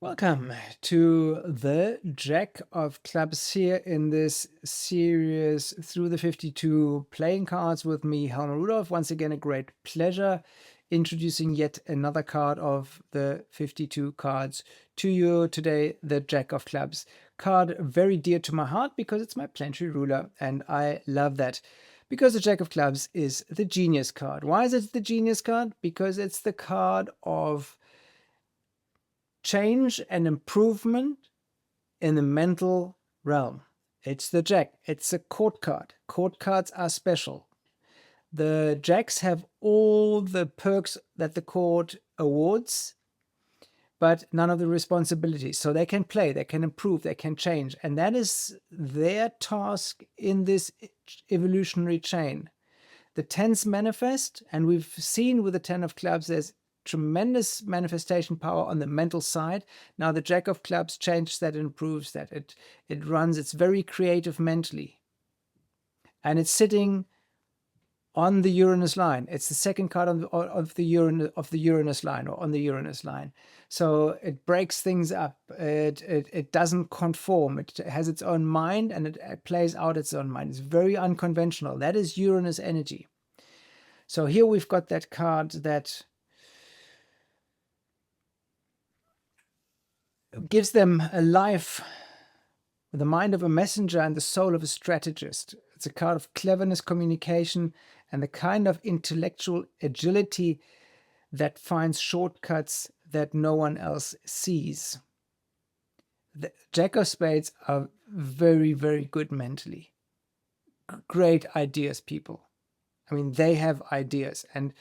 Welcome to the Jack of Clubs here in this series through the 52 playing cards with me, Helmar Rudolph. Once again, a great pleasure introducing yet another card of the 52 cards to you today, the Jack of Clubs. Card very dear to my heart because it's my planetary ruler and I love that. Because the Jack of Clubs is the Genius card. Why is it the Genius card? Because it's the card of change and improvement in the mental realm. It's the Jack. It's a court card. Court cards are special. The Jacks have all the perks that the court awards, but none of the responsibilities. So they can play, they can improve, they can change. And that is their task in this evolutionary chain. The tens manifest, and we've seen with the 10 of clubs, there's tremendous manifestation power on the mental side. Now the Jack of Clubs changes that and improves that. It runs, it's very creative mentally. And it's sitting on the Uranus line. It's the second card of the Uranus line, or on the Uranus line. So it breaks things up. It doesn't conform. It has its own mind and it plays out its own mind. It's very unconventional. That is Uranus energy. So here we've got that card that gives them a life with the mind of a messenger and the soul of a strategist. It's a card of cleverness, communication, and the kind of intellectual agility that finds shortcuts that no one else sees. The Jack of Spades are very, very good mentally. Great ideas, people. I mean, they have ideas, and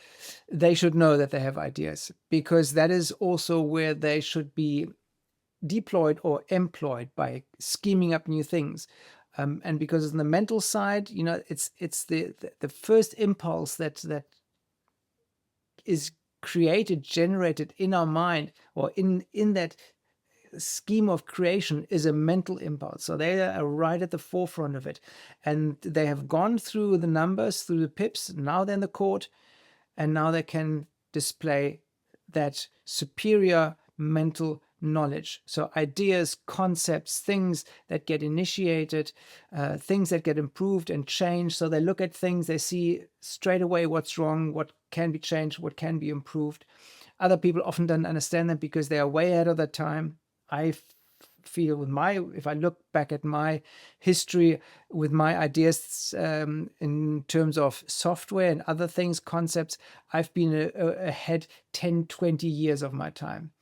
they should know that they have ideas, because that is also where they should be deployed or employed, by scheming up new things. And because on the mental side, you know, it's the first impulse that is created, generated in our mind, or in that scheme of creation, is a mental impulse. So they are right at the forefront of it, and they have gone through the numbers, through the pips. Now they're in the court, and now they can display that superior mental knowledge. So ideas, concepts, things that get initiated, things that get improved and changed. So they look at things, they see straight away what's wrong, what can be changed, what can be improved. Other people often don't understand that because they are way ahead of their time. I feel with if I look back at my history with my ideas in terms of software and other things, concepts, I've been ahead 10, 20 years of my time.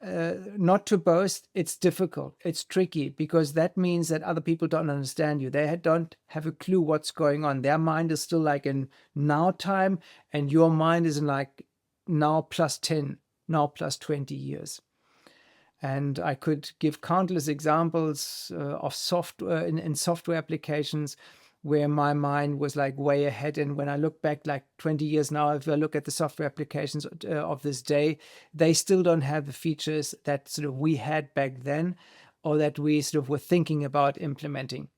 Not to boast, it's difficult, it's tricky, because that means that other people don't understand you. They don't have a clue what's going on. Their mind is still like in now time, and your mind is in like now plus 10, now plus 20 years. And I could give countless examples of software in software applications where my mind was like way ahead. And when I look back like 20 years now, if I look at the software applications of this day, they still don't have the features that sort of we had back then, or that we sort of were thinking about implementing.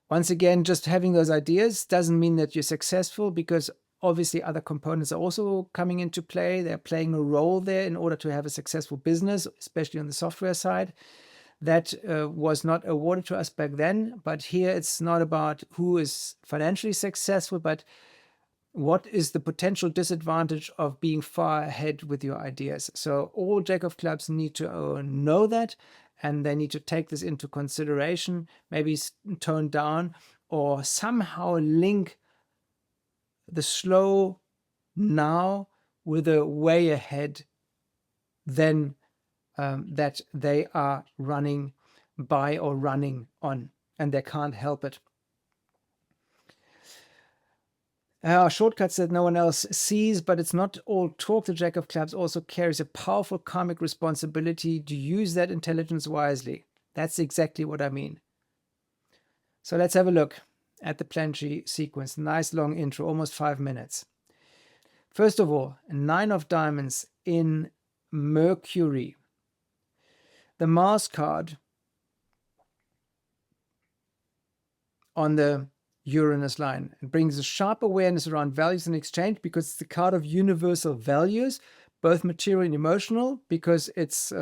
Once again, just having those ideas doesn't mean that you're successful, because obviously other components are also coming into play. They're playing a role there in order to have a successful business, especially on the software side. That was not awarded to us back then, but here it's not about who is financially successful, but what is the potential disadvantage of being far ahead with your ideas. So all Jack of Clubs need to know that, and they need to take this into consideration, maybe tone down, or somehow link the slow now with a way ahead then that they are running by or running on, and they can't help it. Shortcuts that no one else sees, but it's not all talk. The Jack of Clubs also carries a powerful karmic responsibility to use that intelligence wisely. That's exactly what I mean. So let's have a look at the planetary sequence. Nice long intro, almost 5 minutes. First of all, 9 of diamonds in Mercury. The Mars card on the Uranus line. It brings a sharp awareness around values and exchange, because it's the card of universal values, both material and emotional, because it's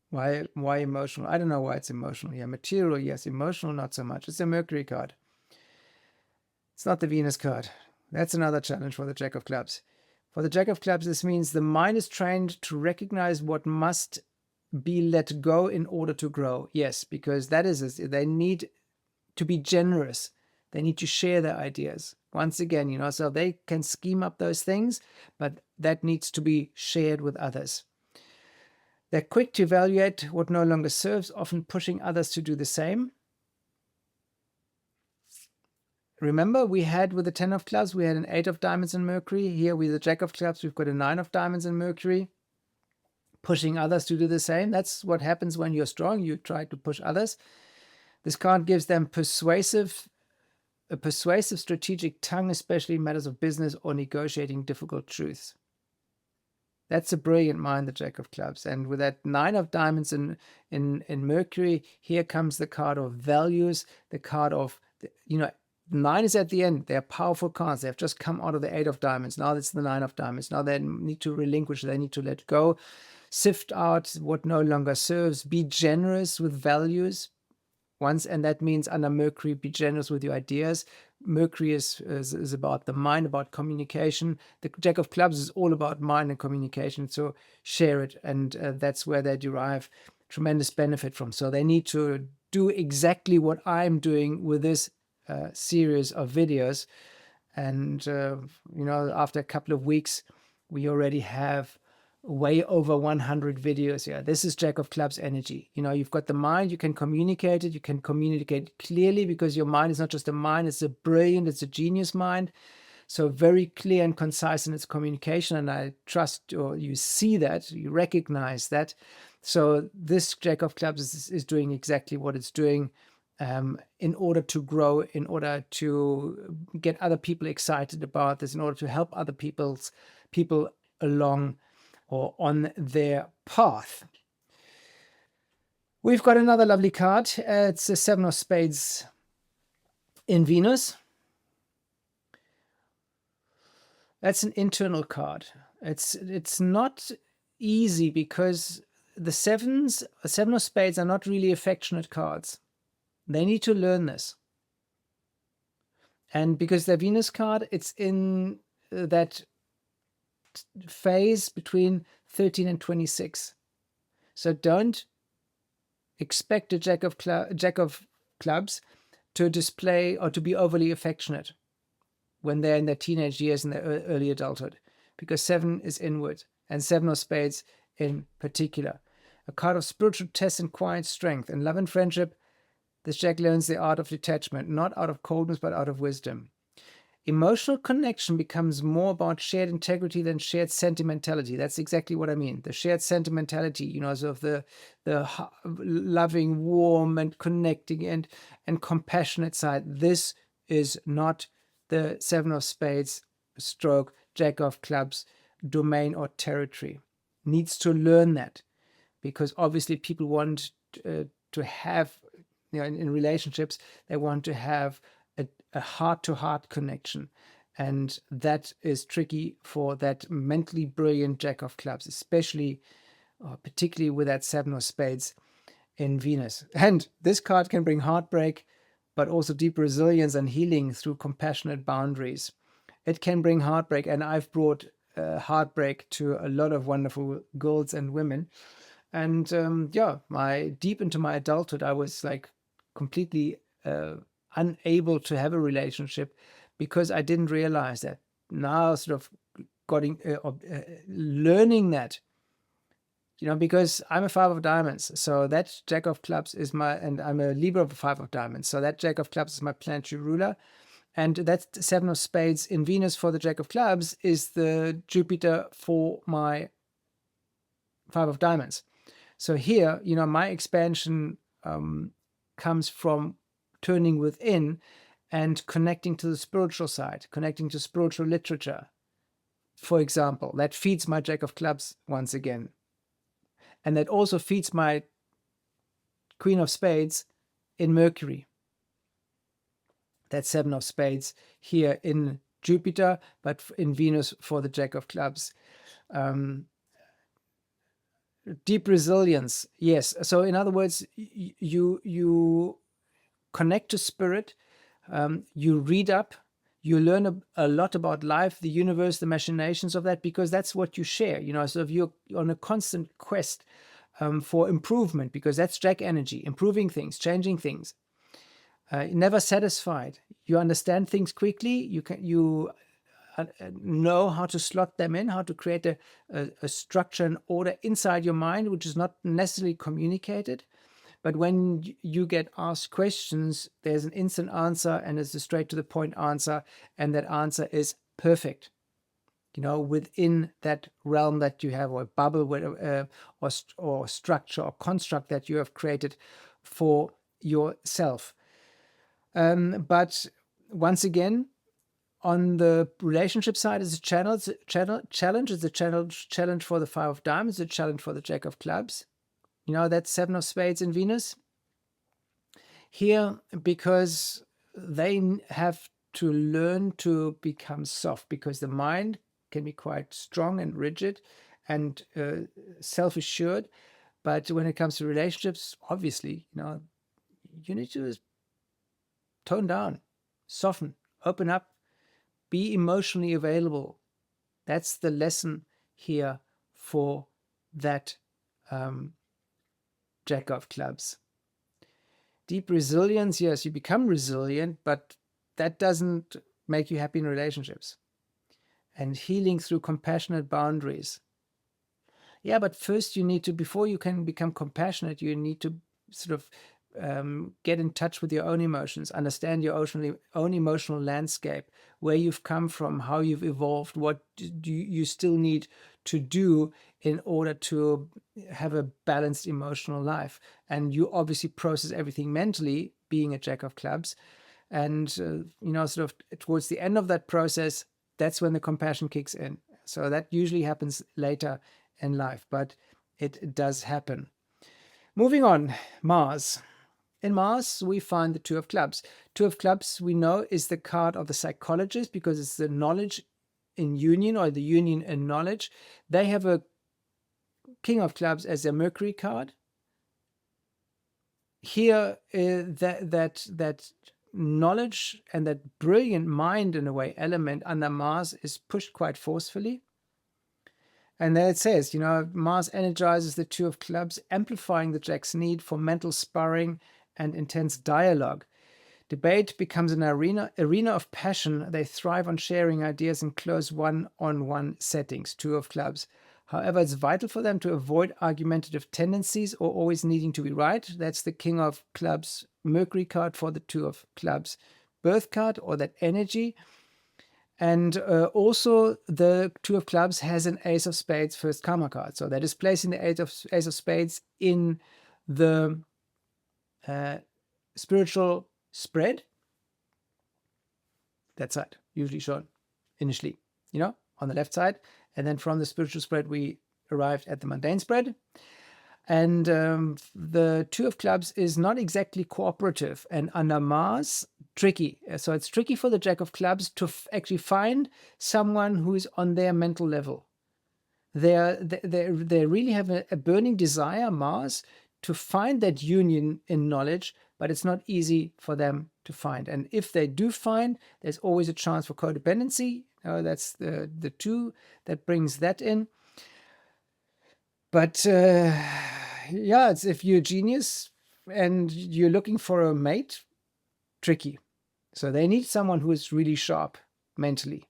Why emotional? I don't know why it's emotional. Yeah, material, yes. Emotional, not so much. It's a Mercury card. It's not the Venus card. That's another challenge for the Jack of Clubs. For the Jack of Clubs, this means the mind is trained to recognize what must be let go in order to grow. Yes, because that is it. They need to be generous. They need to share their ideas. Once again, so they can scheme up those things, but that needs to be shared with others. They're quick to evaluate what no longer serves, often pushing others to do the same. Remember, we had with the 10 of clubs, we had an 8 of diamonds in Mercury. Here with the Jack of clubs, we've got a 9 of diamonds in Mercury, pushing others to do the same. That's what happens when you're strong. You try to push others. This card gives them a persuasive strategic tongue, especially in matters of business or negotiating difficult truths. That's a brilliant mind, the Jack of clubs. And with that 9 of diamonds in Mercury, here comes the card of values, the card of, 9 is at the end. They're powerful cards. They have just come out of the 8 of diamonds. Now it's the 9 of diamonds. Now they need to relinquish. They need to let go, sift out what no longer serves, be generous with values. And that means under Mercury, be generous with your ideas. Mercury is about the mind, about communication. The Jack of clubs is all about mind and communication. So share it. And that's where they derive tremendous benefit from. So they need to do exactly what I'm doing with this series of videos. And, after a couple of weeks, we already have way over 100 videos here. This is Jack of clubs energy. You've got the mind, you can communicate it, you can communicate clearly because your mind is not just a mind, it's a genius mind. So very clear and concise in its communication, and I trust you see that, you recognize that. So this Jack of clubs is doing exactly what it's doing in order to grow, in order to get other people excited about this, in order to help other people along or on their path. We've got another lovely card. It's a 7 of spades in Venus. That's an internal card. It's not easy because the 7 of spades are not really affectionate cards. They need to learn this. And because the Venus card, it's in that phase between 13 and 26. So don't expect a Jack of clubs to display or to be overly affectionate when they're in their teenage years and their early adulthood, because 7 is inward, and 7 of spades in particular. A card of spiritual test and quiet strength. In love and friendship, this Jack learns the art of detachment, not out of coldness, but out of wisdom. Emotional connection becomes more about shared integrity than shared sentimentality. That's exactly what I mean. The shared sentimentality, sort of the loving, warm, and connecting and compassionate side. This is not the 7 of spades stroke Jack of clubs domain or territory. Needs to learn that, because obviously people want to have, in relationships, they want to have a heart-to-heart connection, and that is tricky for that mentally brilliant Jack of clubs, especially particularly with that 7 of spades in Venus. And this card can bring heartbreak, but also deep resilience and healing through compassionate boundaries. It can bring heartbreak, and I've brought heartbreak to a lot of wonderful girls and women. And deep into my adulthood, I was like completely unable to have a relationship because I didn't realize that. Now sort of learning that, because I'm a 5 of diamonds, so that Jack of clubs is and I'm a Libra of 5 of diamonds, so that Jack of clubs is my planetary ruler, and that 7 of spades in Venus for the Jack of clubs is the Jupiter for my 5 of diamonds. So here, my expansion comes from turning within and connecting to the spiritual side, connecting to spiritual literature, for example. That feeds my Jack of clubs once again. And that also feeds my Queen of spades in Mercury. That 7 of spades here in Jupiter, but in Venus for the Jack of clubs. Deep resilience, yes. So in other words, you connect to spirit, you read up, you learn a lot about life, the universe, the machinations of that, because that's what you share. So if you're on a constant quest for improvement, because that's Jack energy, improving things, changing things, never satisfied. You understand things quickly. You know how to slot them in, how to create a structure and order inside your mind, which is not necessarily communicated. But when you get asked questions, there's an instant answer, and it's a straight to the point answer, and that answer is perfect. Within that realm that you have, or bubble, or structure or construct that you have created for yourself. But once again, on the relationship side, it's a challenge. It's a challenge for the Five of Diamonds. It's a challenge for the Jack of Clubs. That Seven of Spades in Venus. Here, because they have to learn to become soft, because the mind can be quite strong and rigid and self-assured. But when it comes to relationships, obviously, you need to tone down, soften, open up, be emotionally available. That's the lesson here for that Jack of Clubs. Deep resilience, yes, you become resilient, but that doesn't make you happy in relationships. And healing through compassionate boundaries. Yeah, but first before you can become compassionate, you need to sort of get in touch with your own emotions, understand your own emotional landscape, where you've come from, how you've evolved, what do you still need to do in order to have a balanced emotional life. And you obviously process everything mentally, being a Jack of Clubs. And, sort of towards the end of that process, that's when the compassion kicks in. So that usually happens later in life, but it does happen. Moving on, Mars. In Mars, we find the Two of Clubs. Two of Clubs, we know, is the card of the psychologist, because it's the knowledge in union, or the union in knowledge. They have a King of Clubs as their Mercury card. Here, that knowledge and that brilliant mind, in a way, element under Mars is pushed quite forcefully. And there it says, Mars energizes the Two of Clubs, amplifying the Jack's need for mental sparring and intense dialogue. Debate becomes an arena of passion. They thrive on sharing ideas in close one-on-one settings, Two of Clubs. However, it's vital for them to avoid argumentative tendencies or always needing to be right. That's the King of Clubs Mercury card for the Two of Clubs birth card, or that energy. And also the Two of Clubs has an Ace of Spades first karma card. So that is placing the Ace of Spades in the spiritual spread. That side, usually shown initially, on the left side. And then from the spiritual spread, we arrived at the mundane spread. And the Two of Clubs is not exactly cooperative, and under Mars, tricky. So it's tricky for the Jack of Clubs to actually find someone who is on their mental level. They really have a burning desire, Mars, to find that union in knowledge, but it's not easy for them to find. And if they do find, there's always a chance for codependency. That's the two that brings that in. But it's if you're a genius and you're looking for a mate, tricky. So they need someone who is really sharp mentally,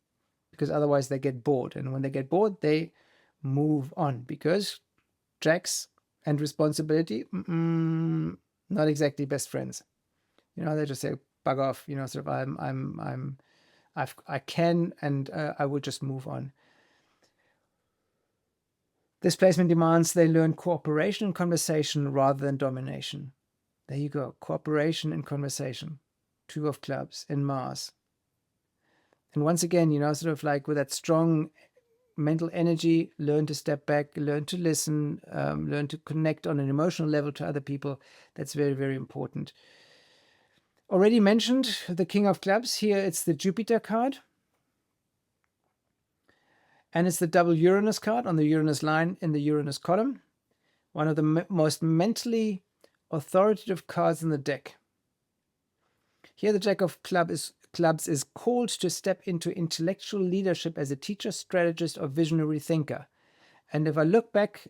because otherwise they get bored. And when they get bored, they move on, because Jacks and responsibility, not exactly best friends. They just say, bug off, sort of, I can, and I will just move on. This placement demands they learn cooperation and conversation rather than domination. There you go, cooperation and conversation. Two of Clubs in Mars. And once again, sort of like with that strong mental energy, learn to step back, learn to listen, learn to connect on an emotional level to other people. That's very, very important. Already mentioned the King of Clubs. Here it's the Jupiter card. And it's the double Uranus card on the Uranus line in the Uranus column. one of the most mentally authoritative cards in the deck. Here the Jack of Clubs is called to step into intellectual leadership as a teacher, strategist, or visionary thinker. And if I look back,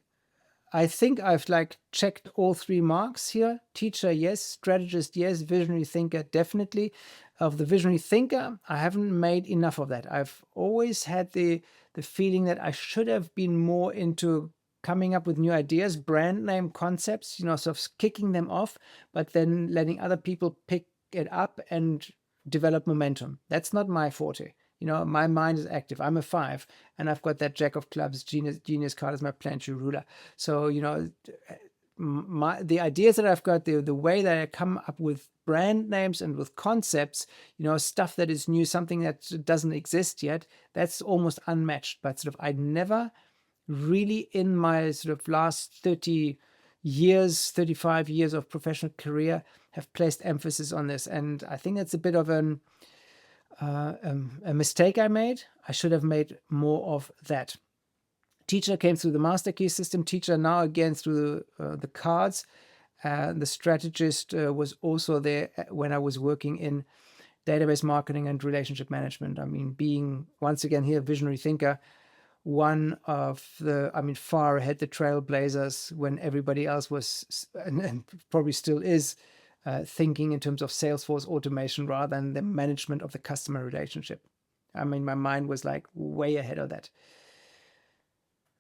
I think I've like checked all three marks here. Teacher, yes. Strategist, yes. Visionary thinker, definitely. Of the visionary thinker, I haven't made enough of that. I've always had the feeling that I should have been more into coming up with new ideas, brand name concepts, sort of kicking them off, but then letting other people pick it up and develop momentum. That's not my forte. My mind is active. I'm a 5, and I've got that Jack of Clubs genius card as my planetary ruler. So, the ideas that I've got, the way that I come up with brand names and with concepts, stuff that is new, something that doesn't exist yet, that's almost unmatched. But sort of I never really in my sort of last 35 years of professional career have placed emphasis on this. And I think that's a bit of a mistake I made. I should have made more of that. Teacher came through the master key system. Teacher now again through the cards. The strategist was also there when I was working in database marketing and relationship management. I mean, being once again here visionary thinker, one of far ahead the trailblazers when everybody else was and probably still is thinking in terms of Salesforce automation rather than the management of the customer relationship. I mean, my mind was like way ahead of that.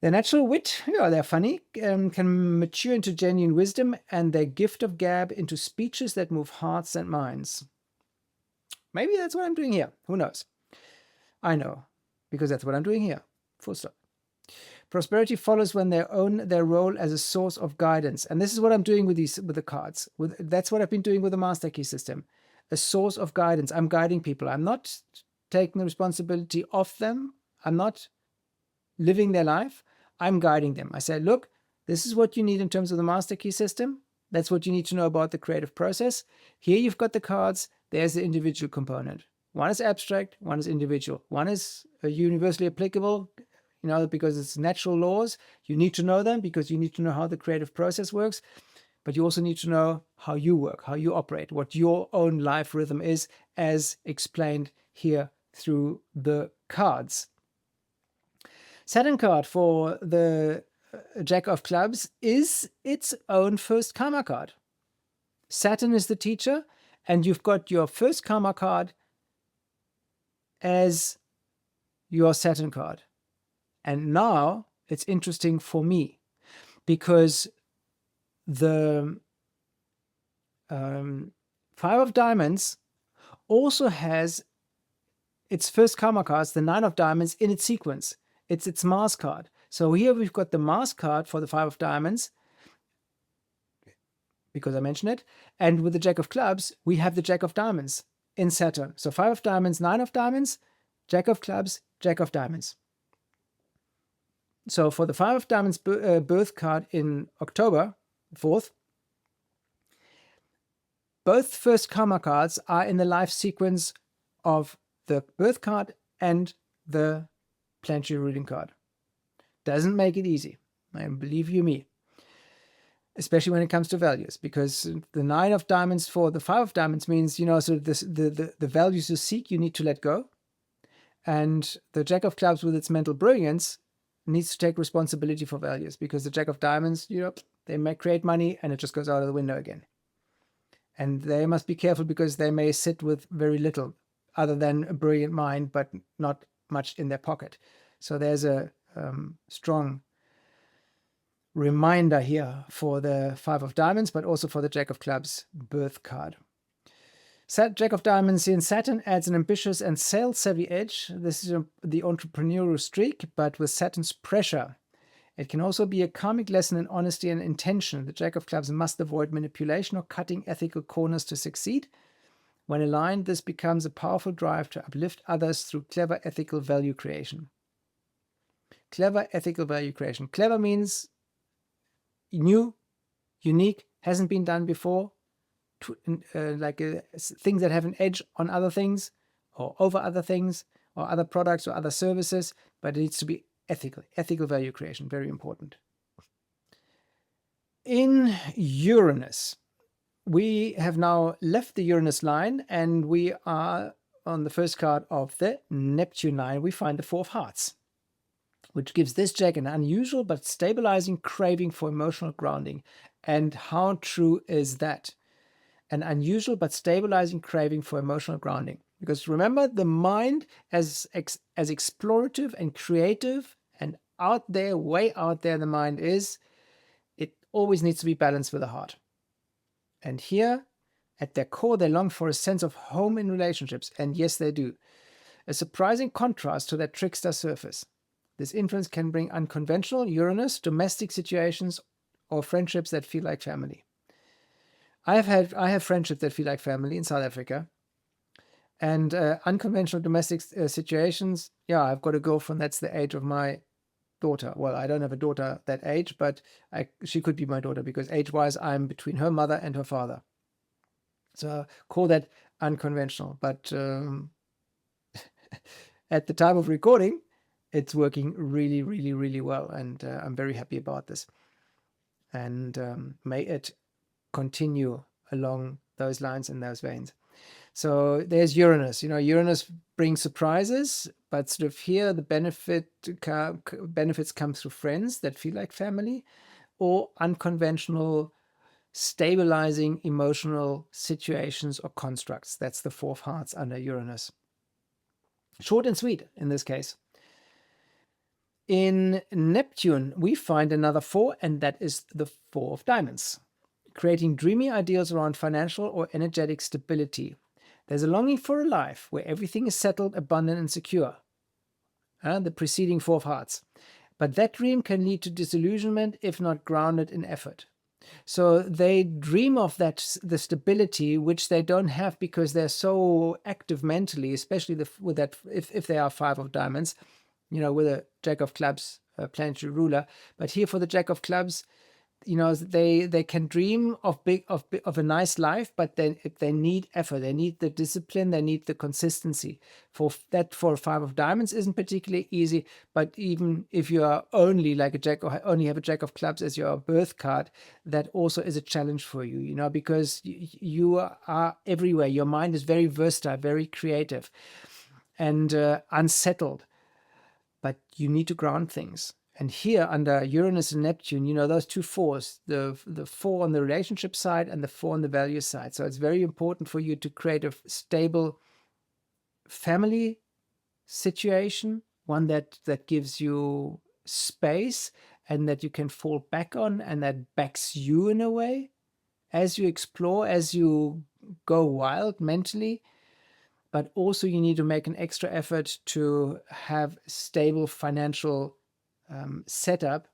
Their natural wit, they're funny, can mature into genuine wisdom, and their gift of gab into speeches that move hearts and minds. Maybe that's what I'm doing here. Who knows? I know, because that's what I'm doing here. Full stop. Prosperity follows when they own their role as a source of guidance. And this is what I'm doing with the cards. That's what I've been doing with the master key system. A source of guidance. I'm guiding people. I'm not taking the responsibility off them. I'm not living their life. I'm guiding them. I say, look, this is what you need in terms of the master key system. That's what you need to know about the creative process. Here you've got the cards. There's the individual component. One is abstract, one is individual. One is universally applicable, because it's natural laws. You need to know them because you need to know how the creative process works. But you also need to know how you work, how you operate, what your own life rhythm is, as explained here through the cards. Saturn card for the Jack of Clubs is its own first karma card. Saturn is the teacher, and you've got your first karma card as your Saturn card. And now it's interesting for me because the 5 of Diamonds also has its first karma cards, the 9 of Diamonds, in its sequence. It's its Mars card. So here we've got the Mars card for the 5 of Diamonds, because I mentioned it. And with the Jack of Clubs, we have the Jack of Diamonds in Saturn. So 5 of Diamonds, 9 of Diamonds, Jack of Clubs, Jack of Diamonds. So for the 5 of Diamonds birth card in October 4th, both first karma cards are in the life sequence of the birth card and the planetary ruling card. Doesn't make it easy, and believe you me, especially when it comes to values, because the 9 of Diamonds for the 5 of Diamonds means, so the values you seek, you need to let go. And the Jack of Clubs with its mental brilliance needs to take responsibility for values, because the Jack of Diamonds, they may create money and it just goes out of the window again. And they must be careful because they may sit with very little other than a brilliant mind, but not much in their pocket. So there's a strong reminder here for the 5 of Diamonds, but also for the Jack of Clubs birth card. Jack of Diamonds in Saturn adds an ambitious and sales-savvy edge. This is the entrepreneurial streak, but with Saturn's pressure. It can also be a karmic lesson in honesty and intention. The Jack of Clubs must avoid manipulation or cutting ethical corners to succeed. When aligned, this becomes a powerful drive to uplift others through clever ethical value creation. Clever ethical value creation. Clever means new, unique, hasn't been done before, things that have an edge on other things or over other things or other products or other services, but it needs to be ethical value creation, very important. In Uranus, we have now left the Uranus line and we are on the first card of the Neptune line. We find the Four of Hearts, which gives this Jack an unusual but stabilizing craving for emotional grounding. And how true is that? An unusual but stabilizing craving for emotional grounding. Because remember, the mind as explorative and creative and out there, way out there, the mind is, it always needs to be balanced with the heart. And here, at their core, they long for a sense of home in relationships. And yes, they do. A surprising contrast to their trickster surface. This influence can bring unconventional Uranus, domestic situations, or friendships that feel like family. I have friendships that feel like family in South Africa. And unconventional domestic situations, yeah, I've got a girlfriend that's the age of my daughter. Well, I don't have a daughter that age, but she could be my daughter because age-wise, I'm between her mother and her father. So call that unconventional. But at the time of recording, it's working really, really, really well. And I'm very happy about this. And may it continue along those lines and those veins. So there's Uranus. Uranus brings surprises, but sort of here the benefits come through friends that feel like family, or unconventional, stabilizing emotional situations or constructs. That's the Four of Hearts under Uranus. Short and sweet in this case. In Neptune, we find another four, and that is the Four of Diamonds, creating dreamy ideals around financial or energetic stability. There's a longing for a life where everything is settled, abundant, and secure. The preceding Four of Hearts. But that dream can lead to disillusionment if not grounded in effort. So they dream of the stability which they don't have because they're so active mentally, especially with that if they are Five of Diamonds, with a Jack of Clubs, a planetary ruler. But here for the Jack of Clubs, they can dream of a nice life, but then they need effort, they need the discipline, they need the consistency. For Five of Diamonds isn't particularly easy, but even if you are only like a Jack or only have a Jack of Clubs as your birth card, that also is a challenge for you, because you are everywhere. Your mind is very versatile, very creative, and unsettled, but you need to ground things. And here under Uranus and Neptune, those two fours, the four on the relationship side and the four on the value side. So it's very important for you to create a stable family situation, one that gives you space and that you can fall back on and that backs you in a way as you explore, as you go wild mentally. But also you need to make an extra effort to have stable financial setup,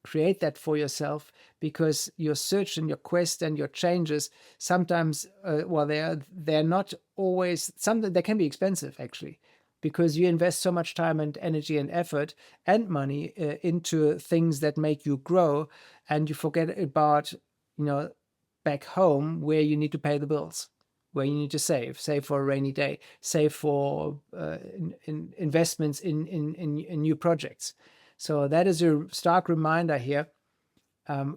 create that for yourself, because your search and your quest and your changes sometimes, they're not always, they can be expensive actually, because you invest so much time and energy and effort and money into things that make you grow, and you forget about, back home where you need to pay the bills, where you need to save for a rainy day, save for investments in new projects. So that is a stark reminder here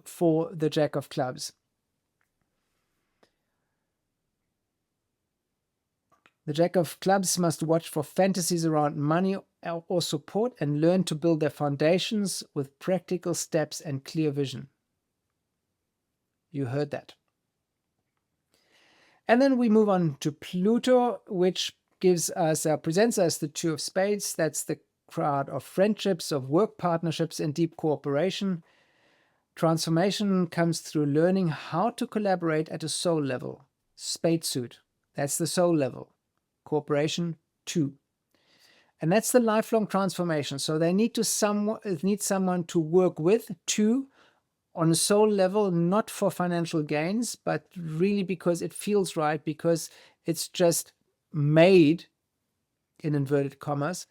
for the Jack of Clubs. The Jack of Clubs must watch for fantasies around money or support and learn to build their foundations with practical steps and clear vision. You heard that. And then we move on to Pluto, which presents us the Two of Spades. That's the card of friendships, of work partnerships, and deep cooperation. Transformation comes through learning how to collaborate at a soul level. Spade suit, that's the soul level. Cooperation, 2. And that's the lifelong transformation. So they need someone to work with, 2, on a soul level, not for financial gains, but really because it feels right, because it's just made, in inverted commas,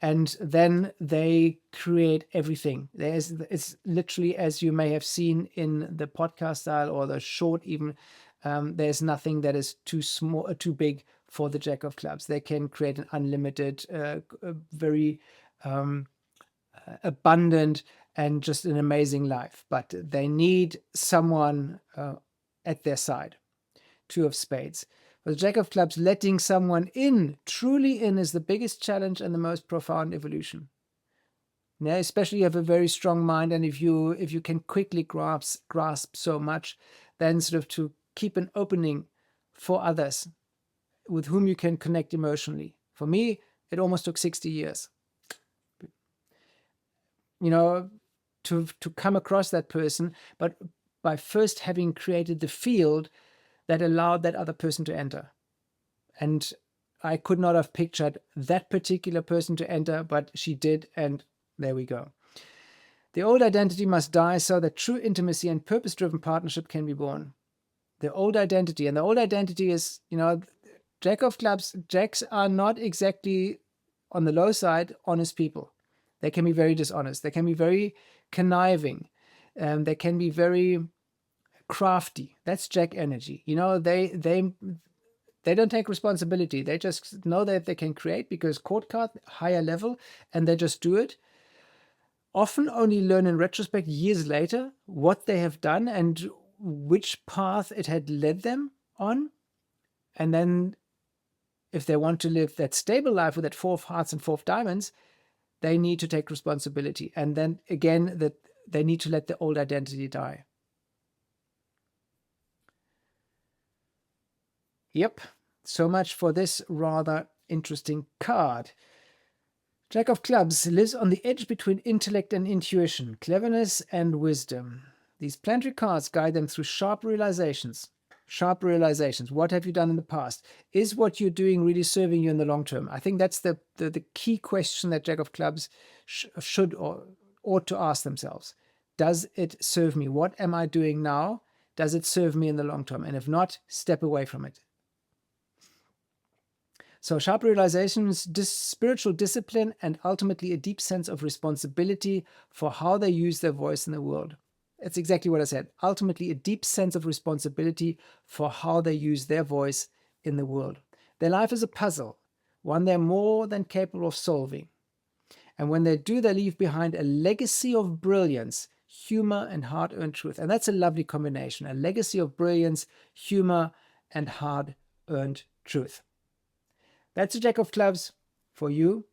and then they create everything. It's literally, as you may have seen in the podcast style or the short even, there's nothing that is too small, too big for the Jack of Clubs. They can create an unlimited, very abundant and just an amazing life. But they need someone at their side. Two of spades. For the Jack of Clubs, letting someone in, truly in, is the biggest challenge and the most profound evolution. Yeah, especially if you have a very strong mind, and if you can quickly grasp so much, then sort of to keep an opening for others with whom you can connect emotionally. For me, it almost took 60 years. To come across that person, but by first having created the field that allowed that other person to enter. And I could not have pictured that particular person to enter, but she did, and there we go. The old identity must die so that true intimacy and purpose-driven partnership can be born. The old identity, and the old identity is, Jack of Clubs, Jacks are not exactly, on the low side, honest people. They can be very dishonest. They can be very conniving. They can be very crafty. That's Jack energy. They don't take responsibility. They just know that they can create because court card, higher level, and they just do it. Often only learn in retrospect years later what they have done and which path it had led them on. And then if they want to live that stable life with that 4 of hearts and 4 of diamonds, they need to take responsibility. And then again, that they need to let the old identity die. Yep, so much for this rather interesting card. Jack of Clubs lives on the edge between intellect and intuition, cleverness and wisdom. These planetary cards guide them through sharp realizations. Sharp realizations. What have you done in the past? Is what you're doing really serving you in the long term? I think that's the key question that Jack of Clubs should or ought to ask themselves. Does it serve me? What am I doing now? Does it serve me in the long term? And if not, step away from it. So sharp realizations, spiritual discipline, and ultimately a deep sense of responsibility for how they use their voice in the world. That's exactly what I said. Ultimately, a deep sense of responsibility for how they use their voice in the world. Their life is a puzzle, one they're more than capable of solving. And when they do, they leave behind a legacy of brilliance, humor, and hard-earned truth. And that's a lovely combination, a legacy of brilliance, humor, and hard-earned truth. That's a Jack of Clubs for you.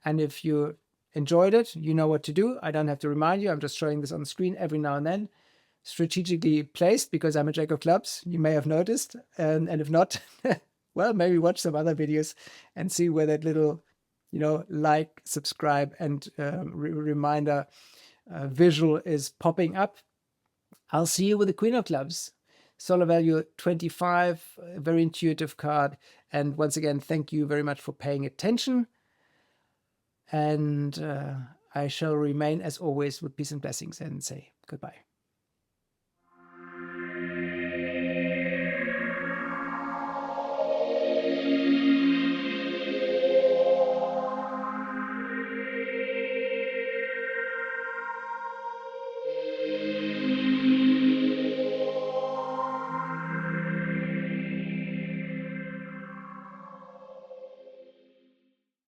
And if you enjoyed it, you know what to do. I don't have to remind you. I'm just showing this on the screen every now and then. Strategically placed because I'm a Jack of Clubs. You may have noticed. And if not, well, maybe watch some other videos and see where that little, like, subscribe, and reminder visual is popping up. I'll see you with the Queen of Clubs. Solar value 25, a very intuitive card. And once again, thank you very much for paying attention. And I shall remain, as always, with peace and blessings and say goodbye.